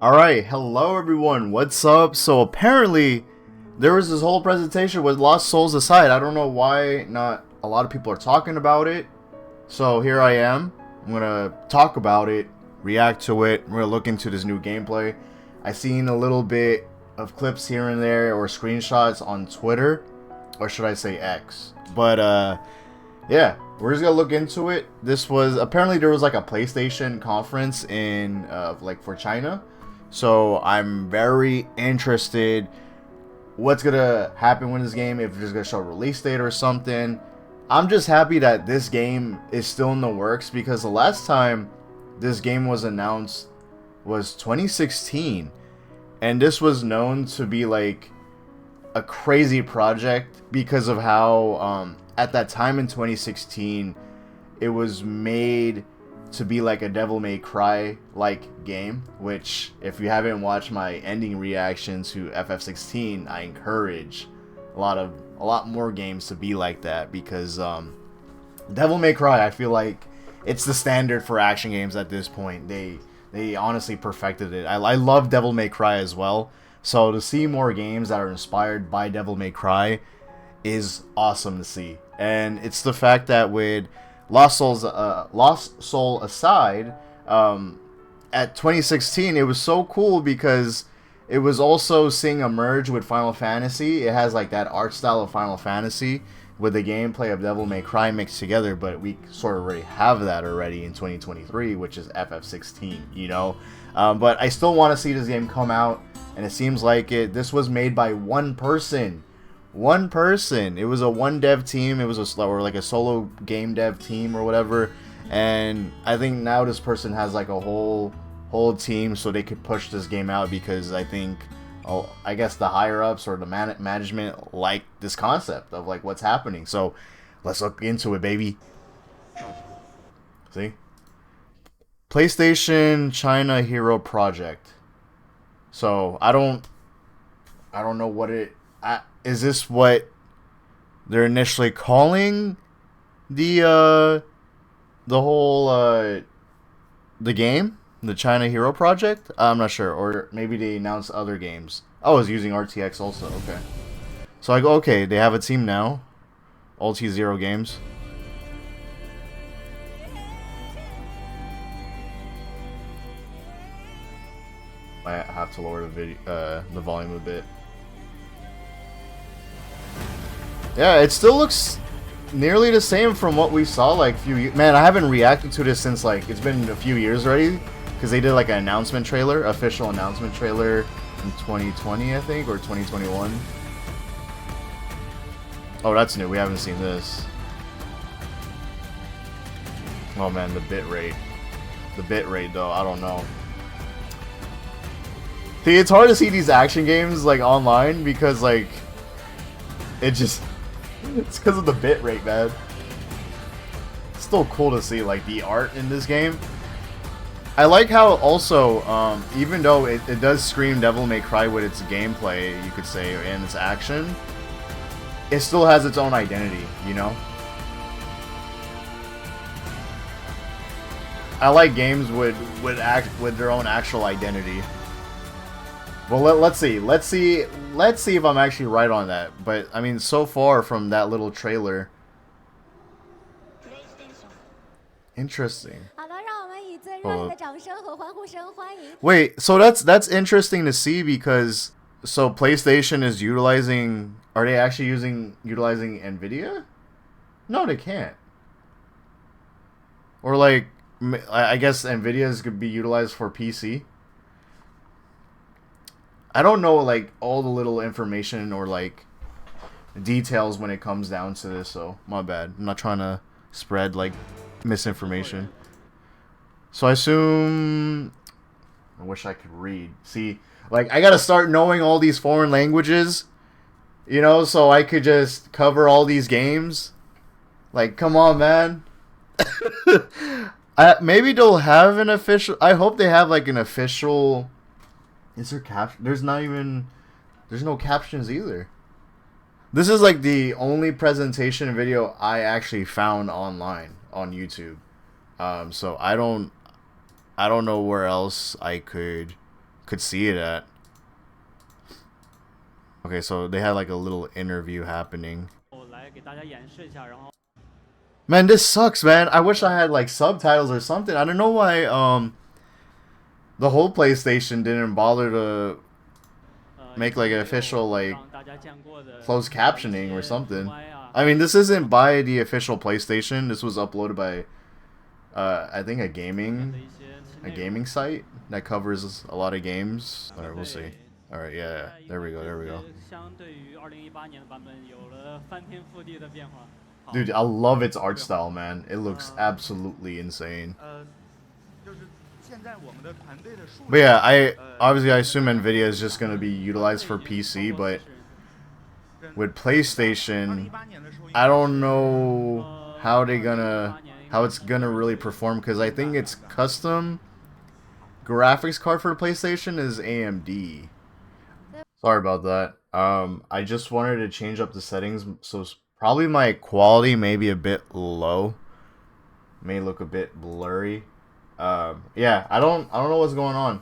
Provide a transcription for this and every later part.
Alright, hello everyone, what's up? So apparently, there was this whole presentation with Lost Souls aside. I don't know why not a lot of people are talking about it. So here I am. I'm gonna talk about it, react to it. We're gonna look into this new gameplay. I seen a little bit of clips here and there or screenshots on Twitter, or should I say X. But yeah, we're just gonna look into it. This was apparently there was like a PlayStation conference in like for China. So I'm very interested what's gonna happen with this game, if it's just gonna show a release date or something. I'm just happy that this game is still in the works, because the last time this game was announced was 2016, and this was known to be like a crazy project because of how at that time in 2016 it was made to be like a Devil May Cry like game, which if you haven't watched my ending reaction to FF16, I encourage a lot more games to be like that, because Devil May Cry, I feel like it's the standard for action games at this point. They honestly perfected it. I love Devil May Cry as well. So to see more games that are inspired by Devil May Cry is awesome to see. And it's the fact that with Lost Soul aside, at 2016 it was so cool because it was also seeing a merge with Final Fantasy. It has like that art style of Final Fantasy with the gameplay of Devil May Cry mixed together, but we sort of already have that already in 2023, which is FF16, you know? But I still want to see this game come out, and it seems like this was made by one person. One person. It was a one dev team. It was or like a solo game dev team or whatever. And I think now this person has like a whole team, so they could push this game out, because I think, I guess the higher ups or the management like this concept of like what's happening. So let's look into it, baby. See, PlayStation China Hero Project. So I don't know what it. Is this what they're initially calling the whole the game, the China Hero Project? I'm not sure, or maybe they announced other games. Oh, it's using RTX also. Okay, so I go, okay, they have a team now, Ultizero Games. I have to lower the volume a bit. Yeah, it still looks nearly the same from what we saw like man, I haven't reacted to this since like it's been a few years already, because they did like an announcement trailer, official announcement trailer in 2020, I think, or 2021. Oh, that's new. We haven't seen this. Oh man, the bitrate. The bitrate though, I don't know. See, it's hard to see these action games like online, because like it just it's because of the bitrate, man. It's still cool to see like the art in this game. I like how also, even though it does scream Devil May Cry with its gameplay, you could say, and its action, it still has its own identity, you know? I like games with their own actual identity. Well, let's see if I'm actually right on that. But I mean, so far from that little trailer, interesting. Wait, so that's interesting to see, because so PlayStation is utilizing. Are they actually utilizing NVIDIA? No, they can't. Or like, I guess NVIDIA's could be utilized for PC. I don't know like all the little information or like details when it comes down to this, so my bad. I'm not trying to spread like misinformation. So I assume, I wish I could read. See, like I gotta start knowing all these foreign languages, you know, so I could just cover all these games. Like, come on, man. Maybe they'll have an official. I hope they have like an official. Is there There's not even. There's no captions either. This is like the only presentation video I actually found online on YouTube. So I don't know where else I could could see it at. Okay, so they had like a little interview happening. Man, this sucks, man. I wish I had like subtitles or something. I don't know why the whole PlayStation didn't bother to make like an official like closed captioning or something. I mean, this isn't by the official PlayStation. This was uploaded by I think a gaming site that covers a lot of games. All right, we'll see. All right, yeah, there we go. Dude, I love its art style, man. It looks absolutely insane. But yeah, I assume NVIDIA is just gonna be utilized for PC, but with PlayStation, I don't know how it's gonna really perform, because I think its custom graphics card for the PlayStation is AMD. Sorry about that. I just wanted to change up the settings, so probably my quality may be a bit low, may look a bit blurry. Yeah, I don't know what's going on.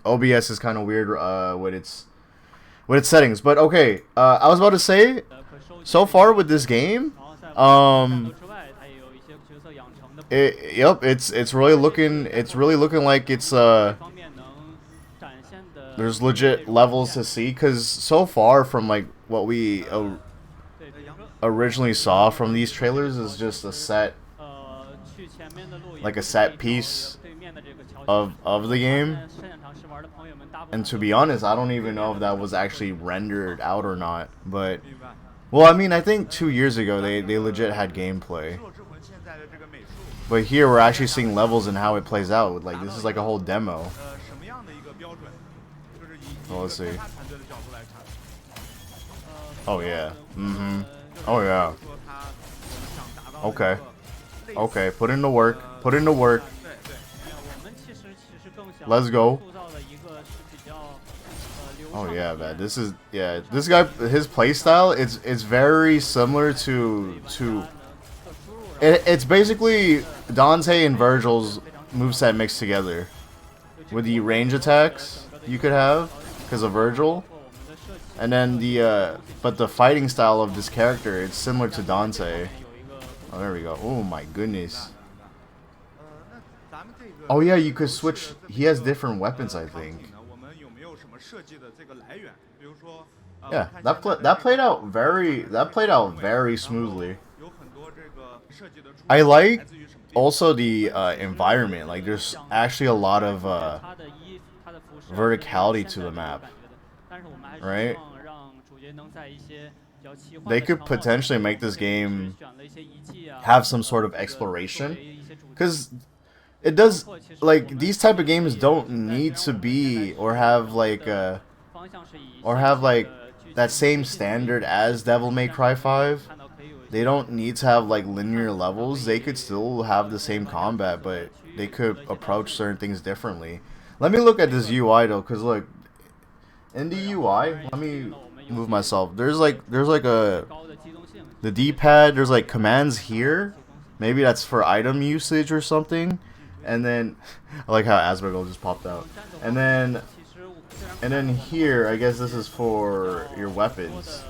OBS is kind of weird with its settings, but okay. I was about to say, so far with this game, it's really looking like it's there's legit levels to see, because so far from like what we originally saw from these trailers is just a set piece of the game, and to be honest, I don't even know if that was actually rendered out or not. But well, I mean, I think 2 years ago they legit had gameplay, but here we're actually seeing levels and how it plays out. Like, this is like a whole demo. Well, let's see. Oh yeah. Oh yeah. Okay, put in the work. Let's go. Oh yeah, man. This guy, his playstyle, it's very similar to it's basically Dante and Virgil's moveset mixed together, with the range attacks you could have because of Virgil, and then but the fighting style of this character, it's similar to Dante. Oh, there we go. Oh my goodness. Oh yeah, you could switch. He has different weapons, I think. Yeah, that played out very smoothly. I like also the environment. Like, there's actually a lot of verticality to the map, right? They could potentially make this game have some sort of exploration, because it does, like, these type of games don't need to be or have like that same standard as Devil May Cry 5. They don't need to have like linear levels. They could still have the same combat, but they could approach certain things differently. Let me look at this UI though, because look, in the UI, let me move myself. There's like the D-pad. There's like commands here. Maybe that's for item usage or something. And then I like how Asperger just popped out. And then here, I guess this is for your weapons.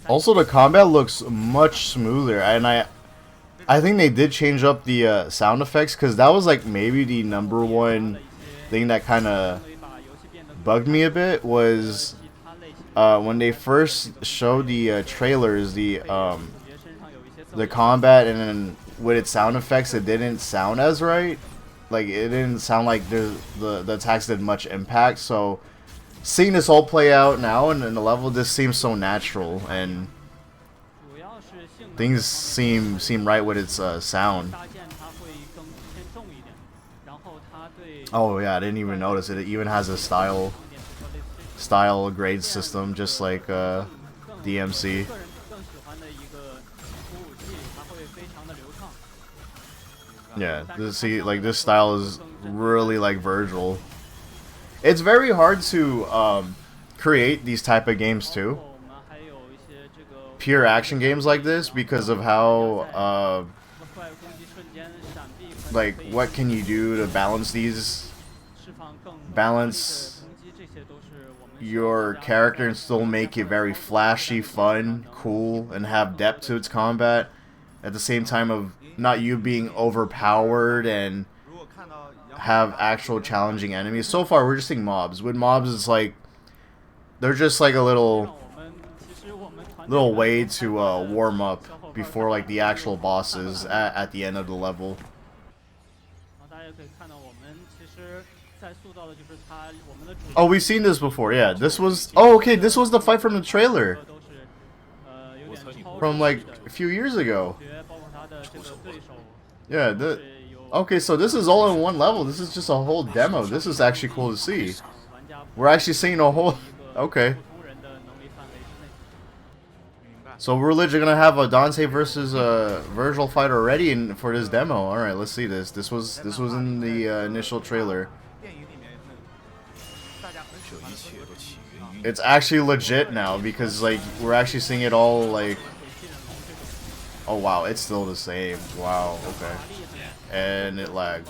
Also, the combat looks much smoother, and I think they did change up the sound effects, because that was like maybe the #1 thing that kind of bugged me a bit, was when they first showed the trailers, the combat, and then with its sound effects, it didn't sound as right. Like, it didn't sound like the attacks did much impact. So seeing this all play out now and the level just seems so natural, and things seem right with its sound. Oh yeah, I didn't even notice it. It even has a style grade system, just like DMC. Yeah, see, like this style is really like Virgil. It's very hard to create these type of games too. Pure action games like this because of how like what can you do to balance your character and still make it very flashy, fun, cool, and have depth to its combat at the same time of not you being overpowered and have actual challenging enemies. So far we're just seeing mobs. With mobs it's like they're just like a little way to warm up before like the actual bosses at the end of the level. Oh, we've seen this before. Yeah, this was. Oh, okay. This was the fight from the trailer from like a few years ago. Yeah. Okay, so this is all in one level. This is just a whole demo. This is actually cool to see. We're actually seeing a whole. Okay. So we're literally gonna have a Dante versus Virgil fight already for this demo. All right, let's see this. This was in the initial trailer. It's actually legit now because like we're actually seeing it all like. Oh wow, it's still the same. Wow. Okay. And it lagged.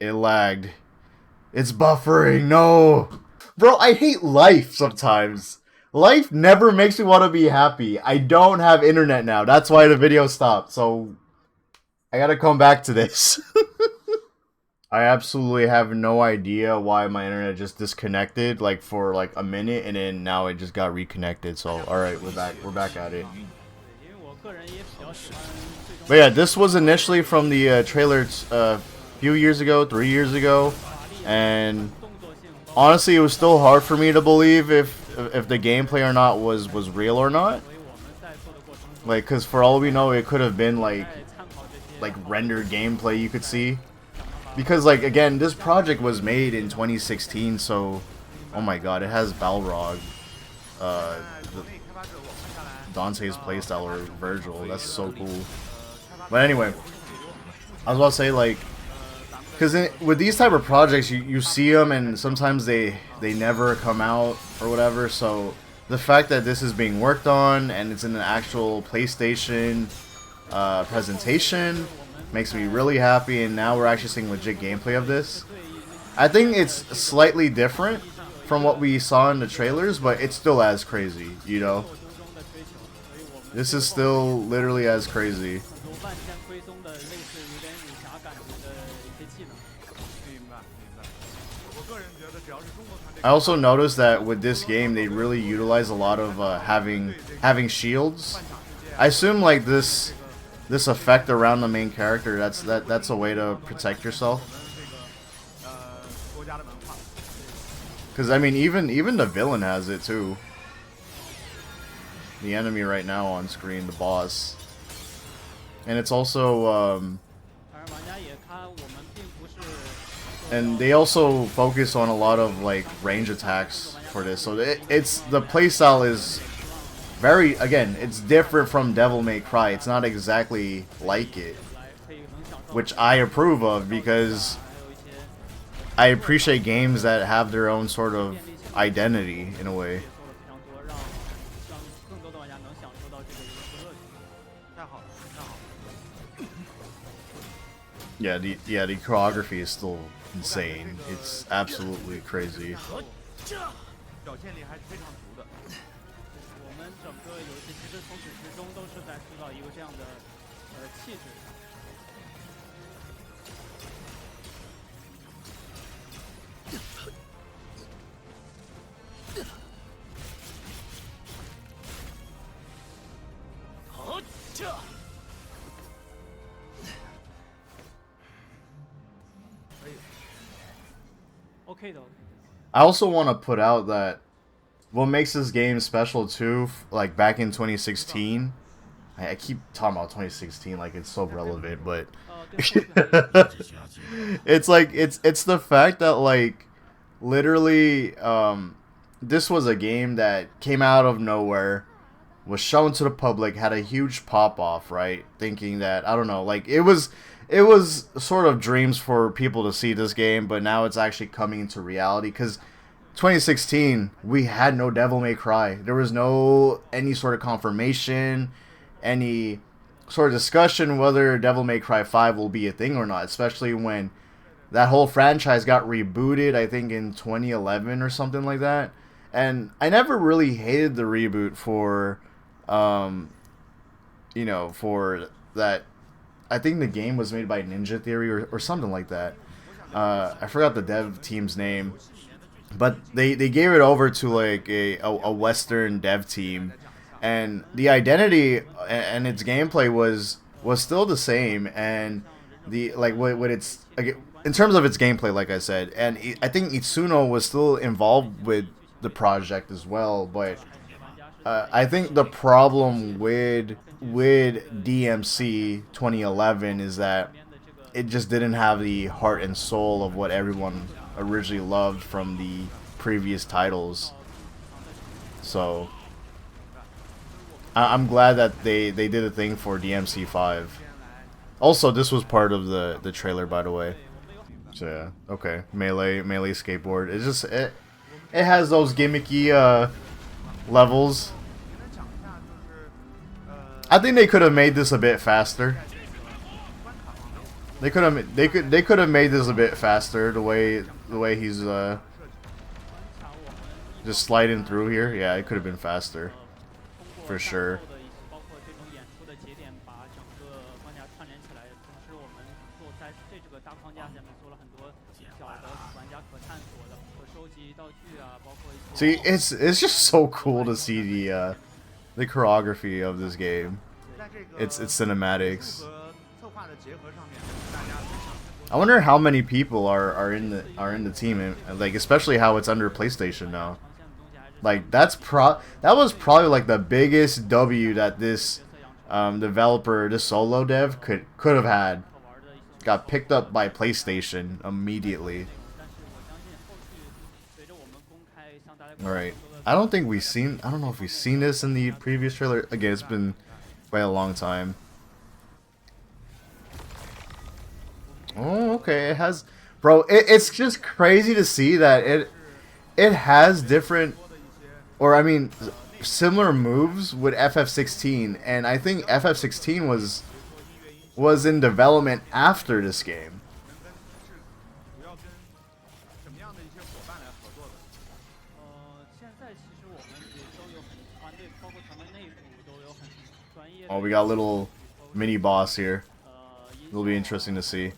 It lagged. It's buffering. No, bro. I hate life sometimes. Life never makes me want to be happy. I don't have internet now. That's why the video stopped. So I gotta come back to this. I absolutely have no idea why my internet just disconnected like for like a minute and then now it just got reconnected. So alright, we're back. We're back at it. But yeah, this was initially from the trailer a few years ago, 3 years ago, and honestly, it was still hard for me to believe if the gameplay or not was real or not. Like, cause for all we know, it could have been like rendered gameplay you could see. Because like again, this project was made in 2016, so oh my god, it has Balrog, Dante's playstyle or Virgil. That's so cool. But anyway, I was about to say like. Because with these type of projects, you see them and sometimes they never come out or whatever. So the fact that this is being worked on and it's in an actual PlayStation presentation makes me really happy. And now we're actually seeing legit gameplay of this. I think it's slightly different from what we saw in the trailers, but it's still as crazy, you know? This is still literally as crazy. I also noticed that with this game, they really utilize a lot of having shields. I assume like this effect around the main character. That's a way to protect yourself. Because I mean, even the villain has it too. The enemy right now on screen, the boss, and it's also. And they also focus on a lot of like range attacks for this, so it's the playstyle is very, again, it's different from Devil May Cry. It's not exactly like it, which I approve of because I appreciate games that have their own sort of identity in a way. Yeah, the choreography is still insane. It's absolutely crazy. I also want to put out that what makes this game special too, like back in 2016, I keep talking about 2016 like it's so relevant, but it's like it's the fact that like literally this was a game that came out of nowhere, was shown to the public, had a huge pop off, right? Thinking that, I don't know, like it was sort of dreams for people to see this game, but now it's actually coming into reality. Because 2016, we had no Devil May Cry. There was no any sort of confirmation, any sort of discussion whether Devil May Cry 5 will be a thing or not, especially when that whole franchise got rebooted, I think in 2011 or something like that. And I never really hated the reboot for, you know, for that. I think the game was made by Ninja Theory or something like that. I forgot the dev team's name. But they gave it over to like a Western dev team. And the identity and its gameplay was still the same. And the like what it's... in terms of its gameplay, like I said, and I think Itsuno was still involved with the project as well, but I think the problem with DMC 2011 is that it just didn't have the heart and soul of what everyone originally loved from the previous titles. So I'm glad that they did a thing for DMC 5. Also, this was part of the trailer, by the way. So yeah, okay, melee skateboard. It's just it has those gimmicky levels. I think they could have made this a bit faster. They could have made this a bit faster. The way he's just sliding through here. Yeah, it could have been faster, for sure. See, it's just so cool to see the choreography of this game. It's cinematics. I wonder how many people are in the team, and like especially how it's under PlayStation now. Like that was probably like the biggest W that this developer, this solo dev could have had. Got picked up by PlayStation immediately. Alright. I don't know if we've seen this in the previous trailer. Again, it's been quite a long time. Oh, okay. It has... Bro, it's just crazy to see that it has different... Or, I mean, similar moves with FF16. And I think FF16 was in development after this game. Oh, we got a little mini boss here. It'll be interesting to see.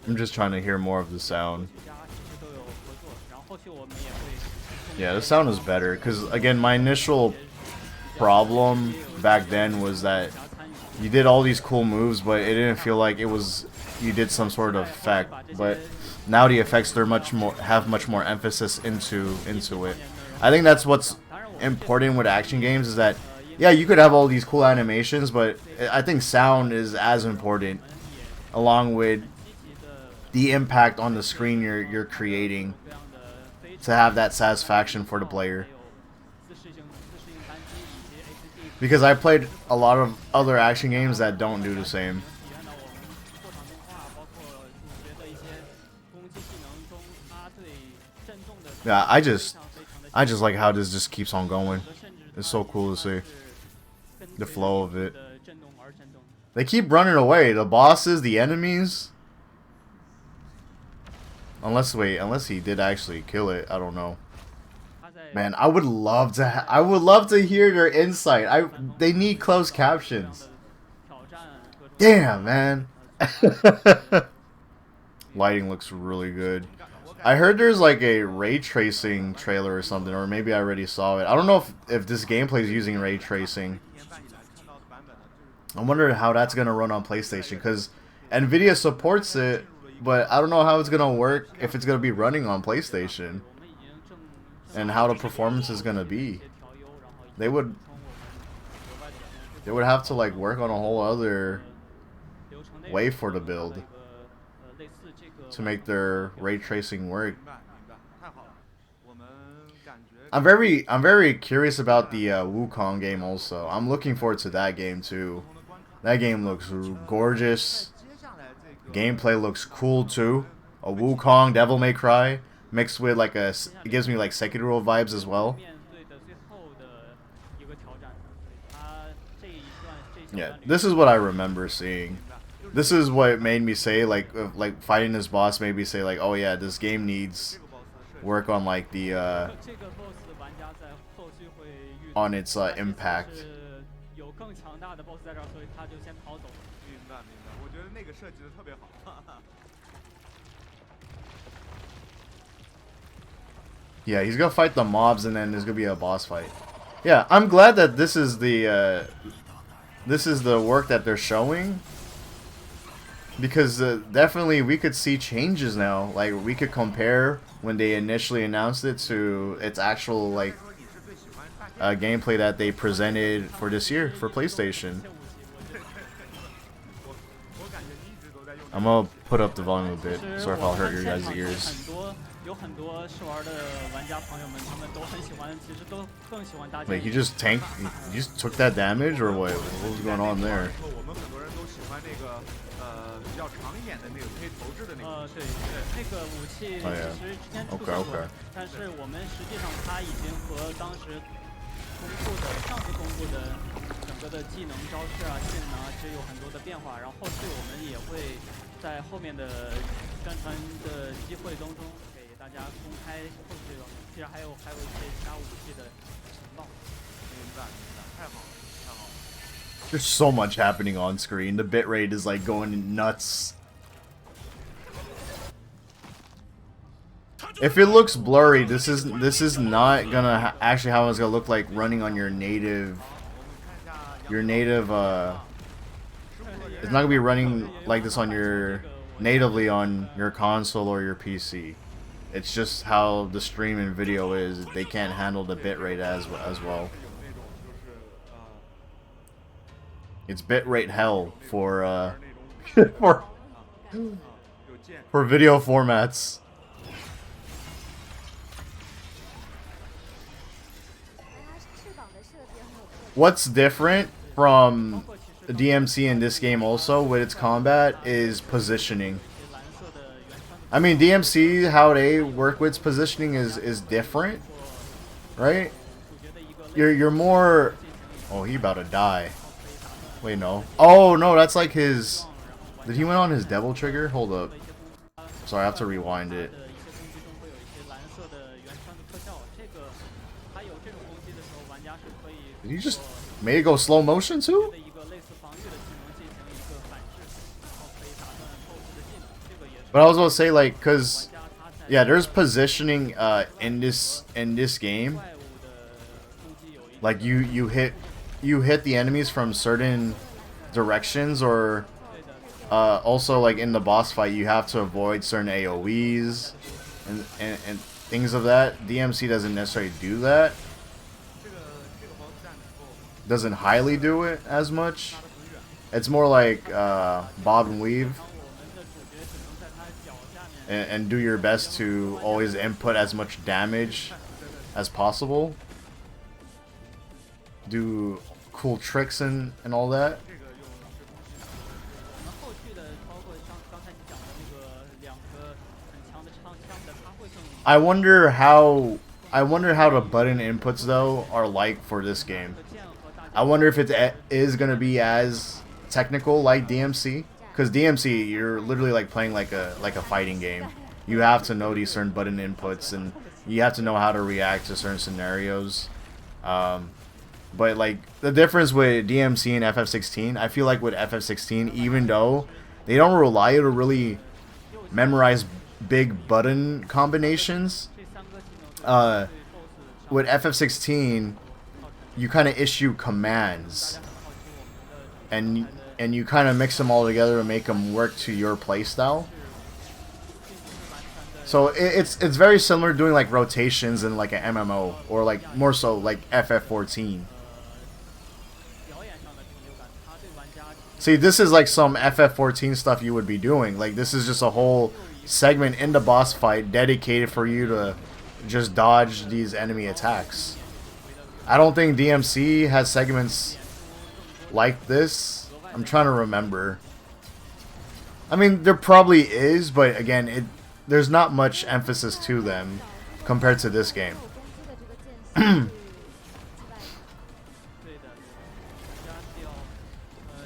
I'm just trying to hear more of the sound. Yeah, the sound is better because, again, my initial problem back then was that you did all these cool moves, but it didn't feel like it was you did some sort of effect. But now the effects have much more emphasis into it. I think that's what's important with action games is that yeah, you could have all these cool animations, but I think sound is as important, along with the impact on the screen you're creating to have that satisfaction for the player. Because I played a lot of other action games that don't do the same. Yeah, I just like how this just keeps on going. It's so cool to see the flow of it. They keep running away. The bosses, the enemies. Unless he did actually kill it. I don't know. Man, I would love to hear their insight. They need closed captions. Damn, man. Lighting looks really good. I heard there's like a ray tracing trailer or something, or maybe I already saw it. I don't know if this gameplay is using ray tracing. I wonder how that's gonna run on PlayStation, because NVIDIA supports it, but I don't know how it's gonna work if it's gonna be running on PlayStation. And how the performance is gonna be. They would... They would have to like work on a whole other way for the build to make their ray tracing work. I'm very curious about the Wukong game also. I'm looking forward to that game too. That game looks gorgeous. Gameplay looks cool too. A Wukong Devil May Cry mixed with like it gives me like Sekiro vibes as well. Yeah, this is what I remember seeing. This is what made me say like fighting this boss made me say like, oh yeah, this game needs work on like the on its impact. Yeah, he's gonna fight the mobs and then there's gonna be a boss fight. Yeah, I'm glad that this is the work that they're showing, because definitely we could see changes now. Like we could compare when they initially announced it to its actual like gameplay that they presented for this year for PlayStation. I'm gonna put up the volume a bit. Sorry if I'll hurt your guys' ears. Wait, he just tanked? He just took that damage, or what? What was going on there? Oh yeah. Okay, okay. 大家公开后续的，其实还有一些其他武器的情报。明白，太好了，太好了。There's so much happening on screen. The bitrate is like going nuts. If it looks blurry, this is not gonna actually how it's gonna look like running on your native. It's not gonna be running like this on your natively on your console or your PC. It's just how the stream and video is. They can't handle the bitrate as well. It's bitrate hell for for video formats. What's different from DMC in this game also with its combat is positioning. I mean, DMC, how they work with its positioning is different, right? You're more... Oh, he about to die. Wait, no. Oh, no, that's like his... Did he went on his devil trigger? Hold up. Sorry, I have to rewind it. Did he just made it go slow motion too? But I was gonna say, like, cause yeah, there's positioning in this game. Like you hit the enemies from certain directions, or also like in the boss fight you have to avoid certain AoEs and things of that. DMC doesn't necessarily do that. Doesn't highly do it as much. It's more like bob and weave. And do your best to always input as much damage as possible. Do cool tricks and all that. I wonder how the button inputs though are like for this game. I wonder if it is gonna be as technical like DMC. Because DMC, you're literally like playing like a fighting game. You have to know these certain button inputs, and you have to know how to react to certain scenarios. But like the difference with DMC and FF16, I feel like with FF16, even though they don't rely to really memorize big button combinations, with FF16, you kind of issue commands, and you kind of mix them all together and make them work to your playstyle. So it's very similar to doing like rotations in like an MMO, or like more so like FF14. See, this is like some FF14 stuff you would be doing. Like, this is just a whole segment in the boss fight dedicated for you to just dodge these enemy attacks. I don't think DMC has segments like this. I'm trying to remember. I mean, there probably is, but again, there's not much emphasis to them compared to this game.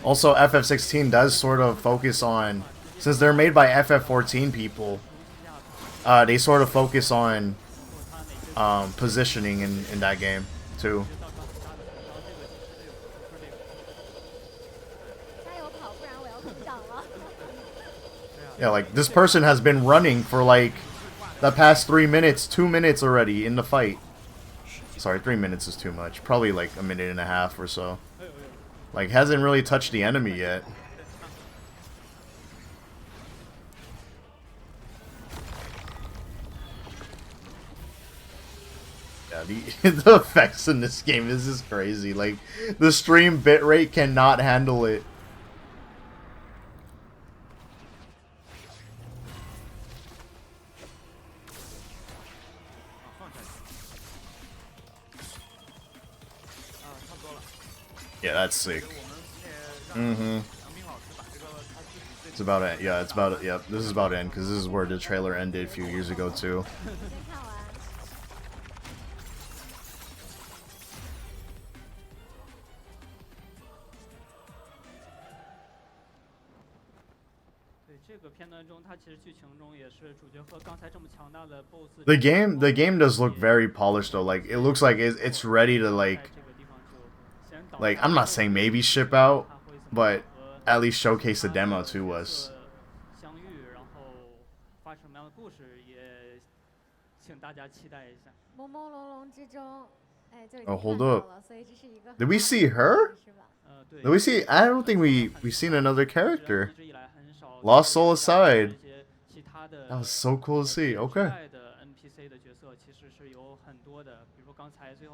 Also, FF16 does sort of focus on, since they're made by FF14 people, they sort of focus on positioning in that game too. Yeah, like this person has been running for like the past 3 minutes, 2 minutes already in the fight. Sorry, 3 minutes is too much. Probably like a minute and a half or so. Like, hasn't really touched the enemy yet. Yeah, the effects in this game, this is crazy. Like, the stream bitrate cannot handle it. Yeah, that's sick. It's about it. Yeah, it's about it. Yep, this is about it, because this is where the trailer ended a few years ago too. The game does look very polished though. Like, it looks like it's ready to like I'm not saying maybe ship out, but at least showcase the demo to us. Oh, hold up. Did we see her? Did we see? I don't think we've seen another character. Lost Soul aside. That was so cool to see. Okay.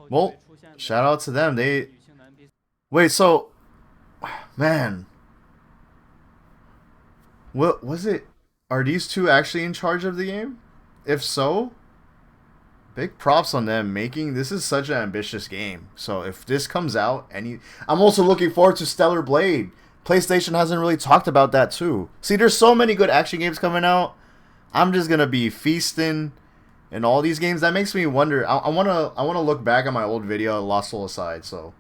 Well, shout out to them. They... Wait, so... Man. What was it? Are these two actually in charge of the game? If so, big props on them making... This is such an ambitious game. So if this comes out... I'm also looking forward to Stellar Blade. PlayStation hasn't really talked about that too. See, there's so many good action games coming out. I'm just gonna be feasting in all these games. That makes me wonder. I wanna look back at my old video, Lost Soul aside. So,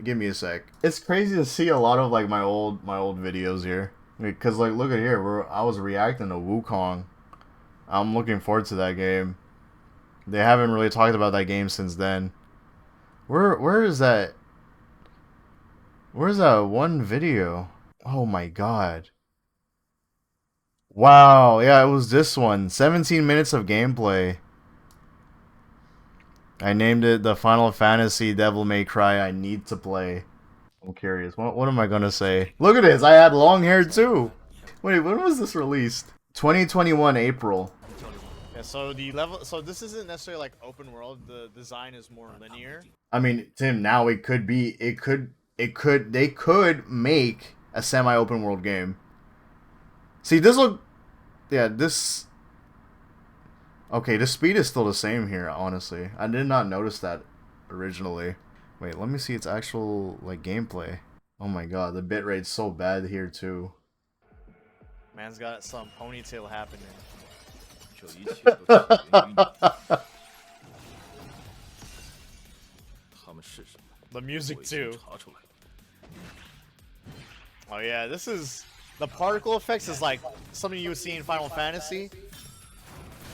give me a sec. It's crazy to see a lot of like my old videos here, because like look at here, I was reacting to Wukong. I'm looking forward to that game. They haven't really talked about that game since then. Where is that? Where's that one video? Oh my god. Wow, yeah, it was this one. 17 minutes of gameplay. I named it the Final Fantasy Devil May Cry I Need to Play. I'm curious. What am I gonna say? Look at this, I had long hair too. Wait, when was this released? 2021 April. Yeah, so the level, so this isn't necessarily like open world. The design is more linear. I mean, Tim, now they could make a semi-open world game. See, this look... Yeah, this... Okay, the speed is still the same here, honestly. I did not notice that originally. Wait, let me see its actual, like, gameplay. Oh my god, the bitrate's so bad here, too. Man's got some ponytail happening. The music, too. Oh yeah, this is... The particle effects is like something you would see in Final Fantasy.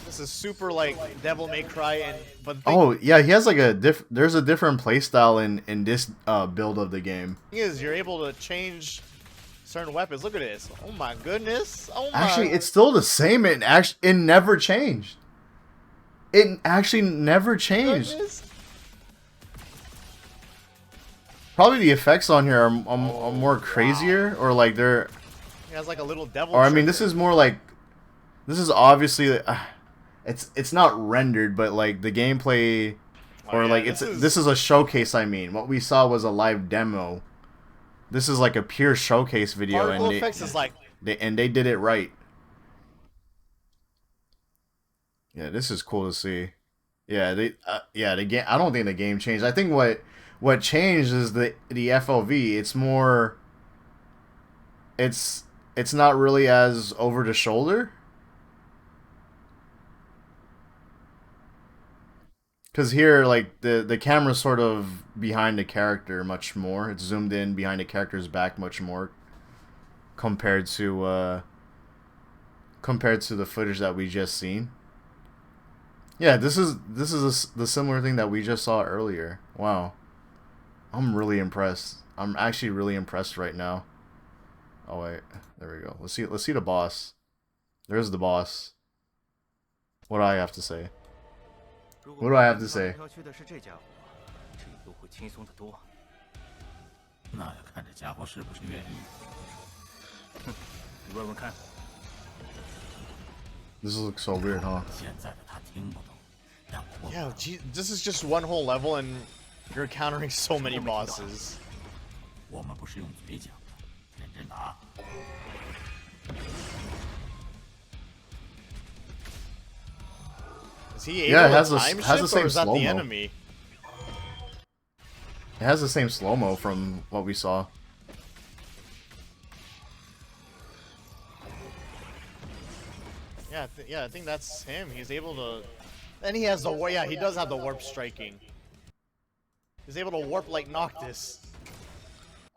This is super like Devil May Cry, oh yeah, he has like there's a different playstyle in this build of the game. The thing is, you're able to change certain weapons. Look at this. Oh my goodness. Oh my. Actually, it's still the same. It never changed. It actually never changed. Goodness. Probably the effects on here are more crazier, or like they're... It has like a little devil. Or I mean, this is more like... This is obviously... it's not rendered, but like the gameplay... Or like this is a showcase, I mean. What we saw was a live demo. This is like a pure showcase video, Particle and effects is like they did it right. Yeah, this is cool to see. Yeah, the game. I don't think the game changed. I think what changed is the FOV. It's more. It's not really as over the shoulder. Because here, like, the camera's sort of behind the character much more. It's zoomed in behind the character's back much more compared to the footage that we just seen. Yeah, this is the similar thing that we just saw earlier. Wow. I'm really impressed. I'm actually really impressed right now. Oh wait, there we go. Let's see the boss. There's the boss. What do I have to say? What do I have to say? 那要看这家伙是不是愿意。你问问看。 This looks so weird, huh? 现在的他听不懂，但我 yeah, gee, this is just one whole level and you're encountering so many bosses. 我们不是用嘴讲的，认真打。 Is he Yeah, it able has to the- time has the shift, same or is that the slow-mo. enemy? It has the same slow-mo from what we saw. Yeah, I think that's him. He's able to, and he has the yeah, he does have the warp striking. He's able to warp like Noctis.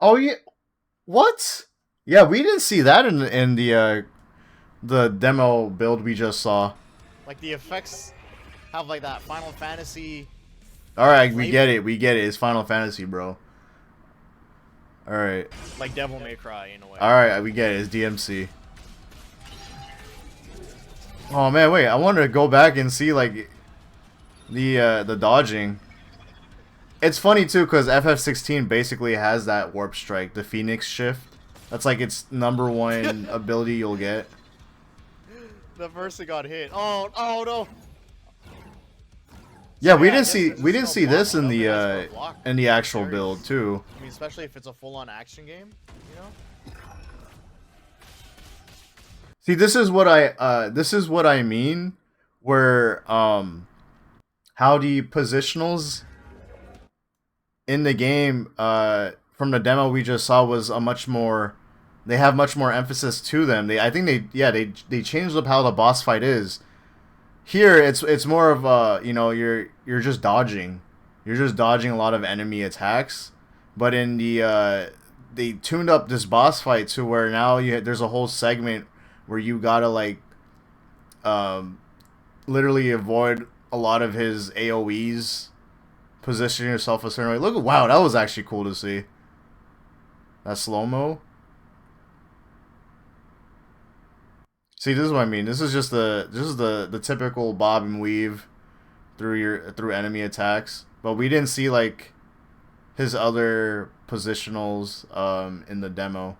Oh yeah, what? Yeah, we didn't see that in the demo build we just saw. Like the effects have like that Final Fantasy. All right, we get it. It's Final Fantasy, bro. All right. Like Devil May Cry in a way. All right, we get it. It's DMC. Oh man, wait. I wanted to go back and see like the dodging. It's funny too because FF16 basically has that warp strike, the Phoenix shift. That's like its #1 ability you'll get. The person got hit. Oh no. Yeah, we Yeah, I didn't guess see there's we no didn't see this in blocking, the though, but that's for block. actual There build is. too. I mean, especially if it's a full-on action game, you know. See, this is what I mean, where how the positionals in the game from the demo we just saw was a much more, they have much more emphasis to them. I think they changed up how the boss fight is. Here it's more of you know, you're just dodging. You're just dodging a lot of enemy attacks. But in the they tuned up this boss fight to where now there's a whole segment where you gotta like literally avoid a lot of his AoEs, position yourself a certain way. Look, wow, that was actually cool to see. That slow-mo. See, this is what I mean. This is just the typical bob and weave through enemy attacks. But we didn't see like his other positionals in the demo.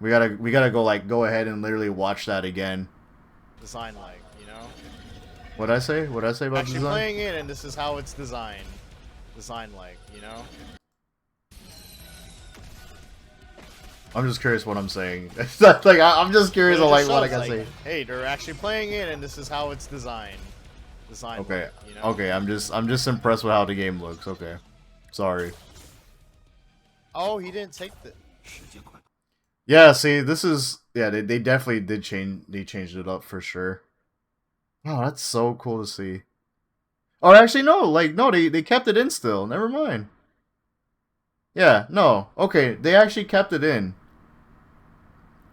We gotta go ahead and literally watch that again. Design like, you know. What'd I say about Actually design? playing it, and this is how it's designed. Design like, you know. I'm just curious what I'm saying. Like I'm just curious But on it like what I shows, gotta say. Hey, they're actually playing it, and this is how it's designed. Design. Okay. Like, you know? Okay, I'm just impressed with how the game looks. Okay. Sorry. Oh, he didn't take the. 时间快， Yeah, see, this is they definitely did change, they changed it up for sure. Oh, that's so cool to see. Oh, actually no, they kept it in still. Never mind. Yeah, no. Okay, they actually kept it in.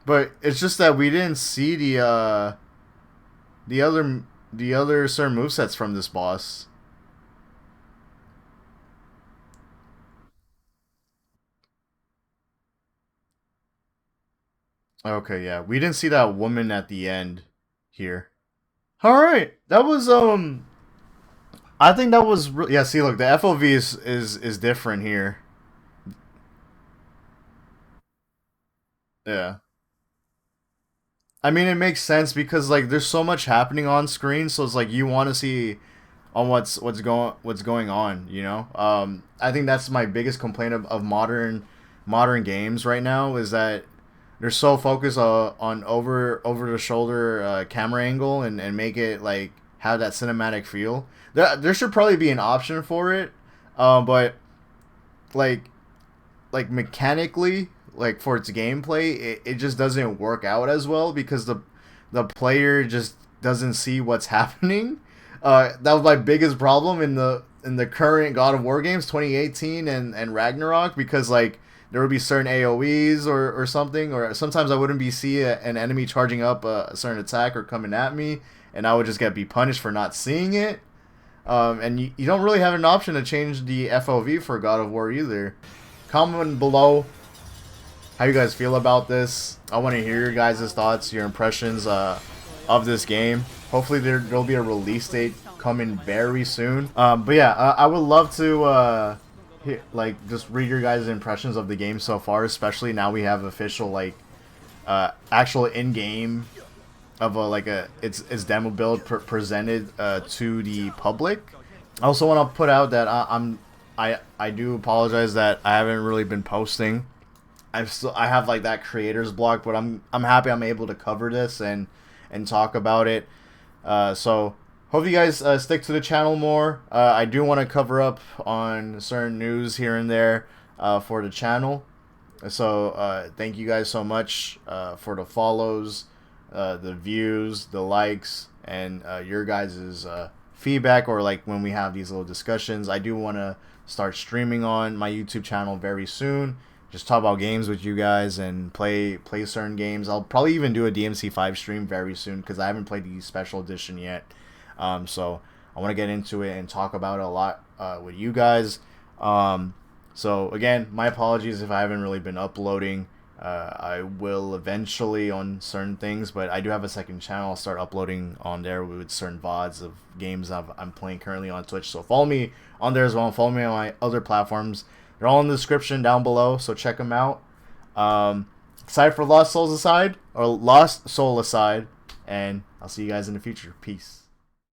But it's just that we didn't see the other certain movesets from this boss. Okay, yeah. We didn't see that woman at the end here. All right. That was I think that was yeah, see look, the FOV is different here. Yeah. I mean, it makes sense because like there's so much happening on screen, so it's like you want to see on what's going on, you know? I think that's my biggest complaint of modern modern games right now is that they're so focused on over the shoulder camera angle and make it like have that cinematic feel. There should probably be an option for it, but like mechanically, like for its gameplay, it just doesn't work out as well because the player just doesn't see what's happening. That was my biggest problem in the current God of War games, 2018 and Ragnarok, because like there would be certain AoEs or something, or sometimes I wouldn't see an enemy charging up a certain attack or coming at me, and I would just be punished for not seeing it. And you don't really have an option to change the FOV for God of War either. Comment below how you guys feel about this. I want to hear your guys' thoughts, your impressions of this game. Hopefully there'll be a release date coming very soon. But yeah, I would love to just read your guys' impressions of the game so far, especially now we have official actual in-game of its demo build presented to the public. I also want to put out that I do apologize that I haven't really been posting. I have like that creator's block, but I'm happy I'm able to cover this and talk about it. So hope you guys stick to the channel more. I do want to cover up on certain news here and there for the channel. So thank you guys so much for the follows, the views, the likes, and your guys' feedback, or like when we have these little discussions. I do want to start streaming on my YouTube channel very soon. Just talk about games with you guys and play certain games. I'll probably even do a DMC5 stream very soon because I haven't played the special edition yet. So I want to get into it and talk about it a lot with you guys. So again, my apologies if I haven't really been uploading. I will eventually on certain things, but I do have a second channel. I'll start uploading on there with certain VODs of games I'm playing currently on Twitch. So follow me on there as well. Follow me on my other platforms. They're all in the description down below, so check them out. Excited for Lost Soul Aside, and I'll see you guys in the future. Peace.